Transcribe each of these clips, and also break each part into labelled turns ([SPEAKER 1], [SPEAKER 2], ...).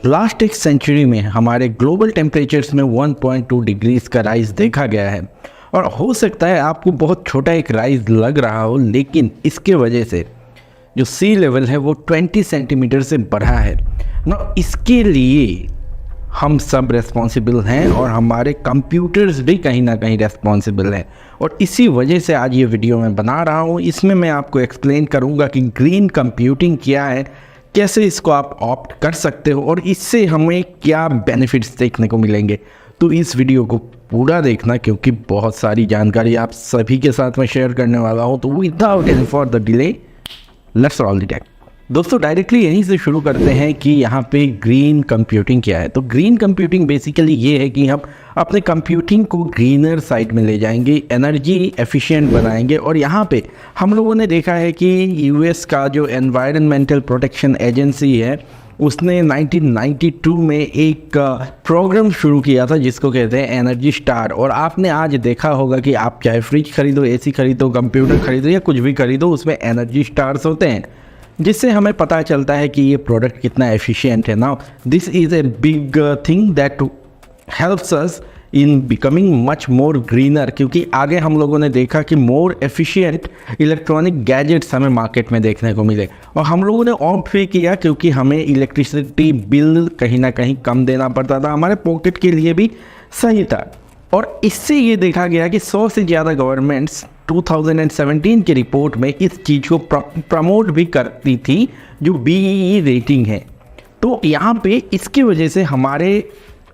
[SPEAKER 1] Last एक century में हमारे ग्लोबल टेम्परेचर्स में 1.2 डिग्रीज का राइज देखा गया है। और हो सकता है आपको बहुत छोटा एक राइज लग रहा हो, लेकिन इसके वजह से जो सी लेवल है वो 20 सेंटीमीटर से बढ़ा है ना। इसके लिए हम सब रेस्पॉन्सिबल हैं और हमारे कंप्यूटर्स भी कहीं ना कहीं रेस्पॉन्सिबल हैं। और इसी वजह से आज ये वीडियो मैं बना रहा हूँ। इसमें मैं आपको एक्सप्लेन करूँगा कि ग्रीन कंप्यूटिंग क्या है, कैसे इसको आप ऑप्ट कर सकते हो और इससे हमें क्या बेनिफिट्स देखने को मिलेंगे। तो इस वीडियो को पूरा देखना, क्योंकि बहुत सारी जानकारी आप सभी के साथ मैं शेयर करने वाला हूँ। तो without any for the delay let's roll the take. दोस्तों डायरेक्टली यहीं से शुरू करते हैं कि यहाँ पे ग्रीन कंप्यूटिंग क्या है। तो ग्रीन कंप्यूटिंग बेसिकली ये है कि हम अपने कंप्यूटिंग को ग्रीनर साइड में ले जाएंगे, एनर्जी एफिशिएंट बनाएंगे। और यहाँ पे हम लोगों ने देखा है कि यूएस का जो एनवायरनमेंटल प्रोटेक्शन एजेंसी है उसने 1992 में एक प्रोग्राम शुरू किया था जिसको कहते हैं एनर्जी स्टार। और आपने आज देखा होगा कि आप चाहे फ्रिज खरीदो, एसी खरीदो, कंप्यूटर खरीदो या कुछ भी खरीदो, उसमें एनर्जी स्टार्स होते हैं, जिससे हमें पता चलता है कि ये प्रोडक्ट कितना एफिशिएंट है। Now this is a big thing that helps us in becoming much more greener, क्योंकि आगे हम लोगों ने देखा कि मोर एफिशिएंट इलेक्ट्रॉनिक गैजेट्स हमें मार्केट में देखने को मिले। और हम लोगों ने ऑप्ट भी किया क्योंकि हमें इलेक्ट्रिसिटी बिल कहीं ना कहीं कम देना पड़ता था, हमारे पॉकेट के लिए भी सही था। और इससे ये देखा गया कि 100 से ज़्यादा गवर्नमेंट्स 2017 की रिपोर्ट में इस चीज़ को प्रमोट भी करती थी, जो BEE रेटिंग है। तो यहाँ पे इसकी वजह से हमारे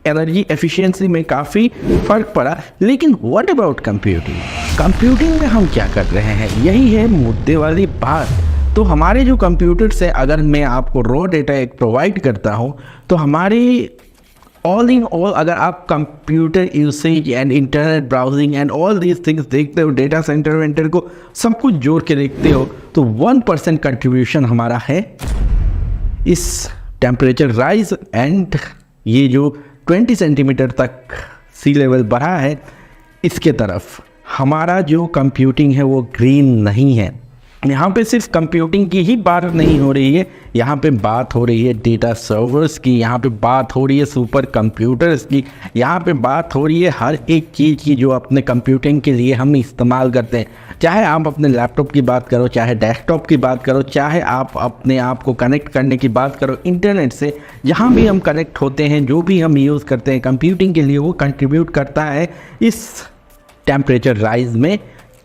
[SPEAKER 1] एनर्जी एफिशिएंसी में काफ़ी फ़र्क पड़ा। लेकिन व्हाट अबाउट कंप्यूटिंग? कंप्यूटिंग में हम क्या कर रहे हैं, यही है मुद्दे वाली बात। तो हमारे जो कंप्यूटर्स है, अगर मैं आपको रॉ डेटा एक प्रोवाइड करता हूँ, तो हमारी ऑल इन ऑल अगर आप computer usage and internet browsing and all these things देखते हो, डेटा सेंटर वेंटर को सब कुछ जोड़ के देखते हो, तो 1% कंट्रीब्यूशन हमारा है इस टेम्परेचर राइज एंड ये जो 20 सेंटीमीटर तक सी लेवल बढ़ा है इसके तरफ। हमारा जो कंप्यूटिंग है वो ग्रीन नहीं है। यहाँ पे सिर्फ कंप्यूटिंग की ही बात नहीं हो रही है, यहाँ पे बात हो रही है डेटा सर्वर्स की, यहाँ पे बात हो रही है सुपर कंप्यूटर्स की, यहाँ पे बात हो रही है हर एक चीज़ की जो अपने कंप्यूटिंग के लिए हम इस्तेमाल करते हैं। चाहे आप अपने लैपटॉप की बात करो, चाहे डेस्कटॉप की बात करो, चाहे आप अपने आप को कनेक्ट करने की बात करो इंटरनेट से, जहाँ भी हम कनेक्ट होते हैं, जो भी हम यूज़ करते हैं कंप्यूटिंग के लिए, वो कंट्रीब्यूट करता है इस टेम्परेचर राइज में।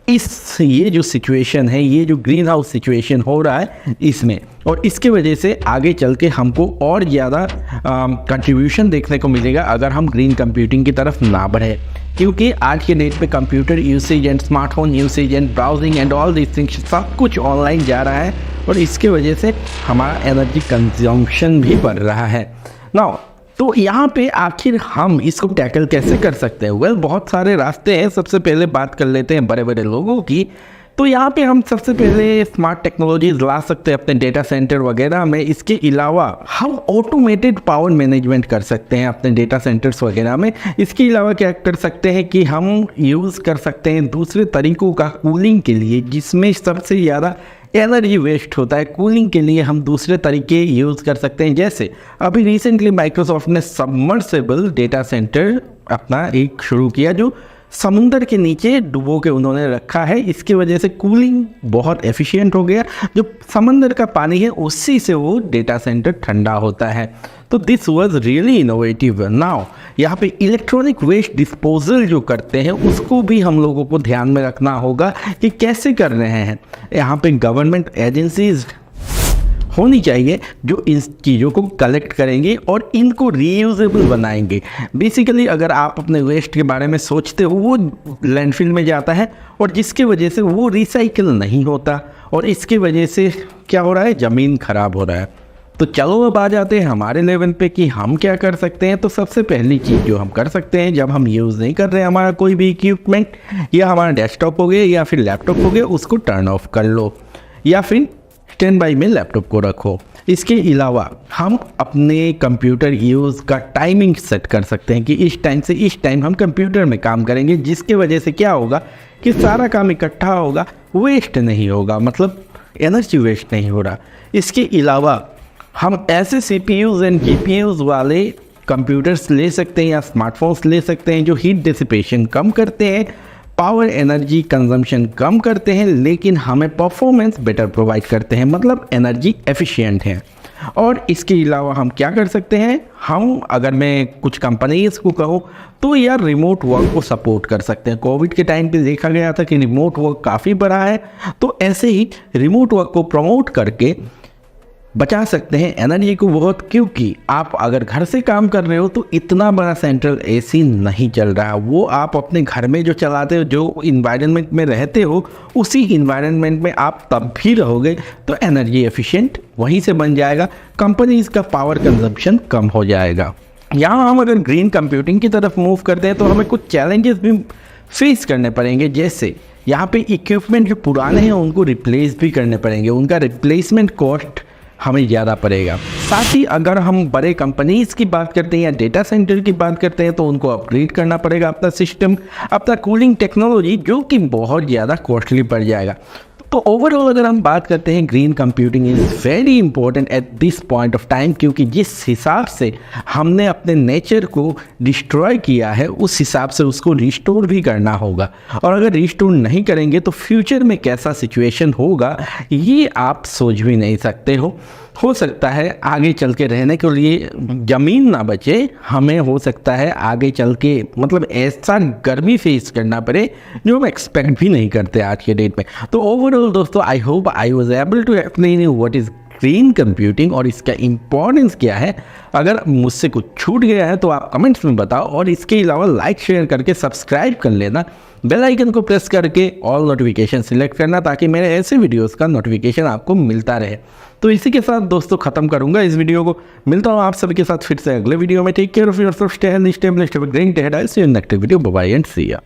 [SPEAKER 1] ये जो सिचुएशन है, ये जो ग्रीन हाउस सिचुएशन हो रहा है इसमें, और इसके वजह से आगे चल के हमको और ज़्यादा कंट्रीब्यूशन देखने को मिलेगा अगर हम ग्रीन कंप्यूटिंग की तरफ ना बढ़े। क्योंकि आज के डेट पे computer usage and smartphone usage and browsing and all this things सब कुछ ऑनलाइन जा रहा है, और इसके वजह से हमारा एनर्जी कंजम्पशन भी बढ़ रहा है। नाउ तो यहाँ पे आखिर हम इसको टैकल कैसे कर सकते हैं? वेल, बहुत सारे रास्ते हैं। सबसे पहले बात कर लेते हैं बड़े बड़े लोगों की। तो यहाँ पे हम सबसे पहले स्मार्ट टेक्नोलॉजीज ला सकते हैं अपने डेटा सेंटर वगैरह में। इसके अलावा हम ऑटोमेटेड पावर मैनेजमेंट कर सकते हैं अपने डेटा सेंटर्स वगैरह में। इसके अलावा क्या कर सकते हैं कि हम यूज़ कर सकते हैं दूसरे तरीक़ों का कूलिंग के लिए, जिसमें सबसे ज़्यादा एनर्जी वेस्ट होता है। कूलिंग के लिए हम दूसरे तरीके यूज़ कर सकते हैं, जैसे अभी रिसेंटली माइक्रोसॉफ्ट ने सबमर्सिबल डेटा सेंटर अपना एक शुरू किया, जो समुंदर के नीचे डुबो के उन्होंने रखा है। इसकी वजह से कूलिंग बहुत एफिशिएंट हो गया। जो समंदर का पानी है उसी से वो डेटा सेंटर ठंडा होता है। तो this was really innovative. Now यहाँ पे इलेक्ट्रॉनिक वेस्ट डिस्पोजल जो करते हैं उसको भी हम लोगों को ध्यान में रखना होगा कि कैसे कर रहे हैं। यहाँ पे गवर्नमेंट एजेंसीज होनी चाहिए जो इन चीज़ों को कलेक्ट करेंगे और इनको रीयूजेबल बनाएंगे। बेसिकली अगर आप अपने वेस्ट के बारे में सोचते हो, वो लैंडफिल में जाता है और जिसकी वजह से वो रिसाइकिल नहीं होता, और इसकी वजह से क्या हो रहा है, ज़मीन खराब हो रहा है। तो चलो अब आ जाते हैं हमारे लेवल पे कि हम क्या कर सकते हैं। तो सबसे पहली चीज़ जो हम कर सकते हैं, जब हम यूज़ नहीं कर रहे हैं हमारा कोई भी इक्विपमेंट, या हमारा डेस्कटॉप हो गया या फिर लैपटॉप हो गया, उसको टर्न ऑफ कर लो या फिर स्टैंड बाई में लैपटॉप को रखो। इसके अलावा हम अपने कंप्यूटर यूज़ का टाइमिंग सेट कर सकते हैं कि इस टाइम से इस टाइम हम कंप्यूटर में काम करेंगे, जिसके वजह से क्या होगा कि सारा काम इकट्ठा होगा, वेस्ट नहीं होगा, मतलब एनर्जी वेस्ट नहीं हो रहा। इसके अलावा हम ऐसे CPUs एंड GPUs वाले कंप्यूटर्स ले सकते हैं या स्मार्टफोन्स ले सकते हैं जो हीट डिसिपेशन कम करते हैं, पावर एनर्जी कंजम्पशन कम करते हैं, लेकिन हमें परफॉर्मेंस बेटर प्रोवाइड करते हैं, मतलब एनर्जी एफिशिएंट हैं। और इसके अलावा हम क्या कर सकते हैं, हम अगर मैं कुछ कंपनीज को कहूँ तो यार रिमोट वर्क को सपोर्ट कर सकते हैं। कोविड के टाइम पे देखा गया था कि रिमोट वर्क काफ़ी बढ़ा है, तो ऐसे ही रिमोट वर्क को प्रमोट करके बचा सकते हैं एनर्जी को बहुत, क्योंकि आप अगर घर से काम कर रहे हो तो इतना बड़ा सेंट्रल AC नहीं चल रहा, वो आप अपने घर में जो चलाते हो, जो इन्वायरमेंट में रहते हो, उसी इन्वायरमेंट में आप तब भी रहोगे, तो एनर्जी एफिशिएंट वहीं से बन जाएगा, कंपनीज का पावर कंजम्पशन कम हो जाएगा। यहाँ हम अगर ग्रीन कंप्यूटिंग की तरफ मूव करते हैं तो हमें कुछ चैलेंजेस भी फेस करने पड़ेंगे, जैसे यहाँ पे इक्विपमेंट जो पुराने हैं उनको रिप्लेस भी करने पड़ेंगे, उनका रिप्लेसमेंट कॉस्ट हमें ज़्यादा पड़ेगा। साथ ही अगर हम बड़े कंपनीज़ की बात करते हैं या डेटा सेंटर की बात करते हैं तो उनको अपग्रेड करना पड़ेगा अपना सिस्टम, अपना कूलिंग टेक्नोलॉजी, जो कि बहुत ज़्यादा कॉस्टली पड़ जाएगा। तो ओवरऑल अगर हम बात करते हैं, green computing is very important at this point of time, क्योंकि जिस हिसाब से हमने अपने नेचर को डिस्ट्रॉय किया है उस हिसाब से उसको रिस्टोर भी करना होगा, और अगर रिस्टोर नहीं करेंगे तो फ्यूचर में कैसा सिचुएशन होगा ये आप सोच भी नहीं सकते हो सकता है आगे चल के रहने के लिए ज़मीन ना बचे, हमें हो सकता है आगे चल के मतलब ऐसा गर्मी फेस करना पड़े जो हम एक्सपेक्ट भी नहीं करते आज के डेट में। तो ओवरऑल दोस्तों, I hope I was able to explain you what is green computing और इसका इम्पोर्टेंस क्या है। अगर मुझसे कुछ छूट गया है तो आप कमेंट्स में बताओ, और इसके अलावा लाइक शेयर करके सब्सक्राइब कर लेना, बेल आइकन को प्रेस करके ऑल नोटिफिकेशन सिलेक्ट करना, ताकि मेरे ऐसे वीडियोस का नोटिफिकेशन आपको मिलता रहे। तो इसी के साथ दोस्तों ख़त्म करूंगा इस वीडियो को, मिलता हूँ आप सभी के साथ फिर से अगले वीडियो में। Take care of yourself, stay healthy, stay blessed, have a great day ahead. I will see you in next video, bye bye and see या।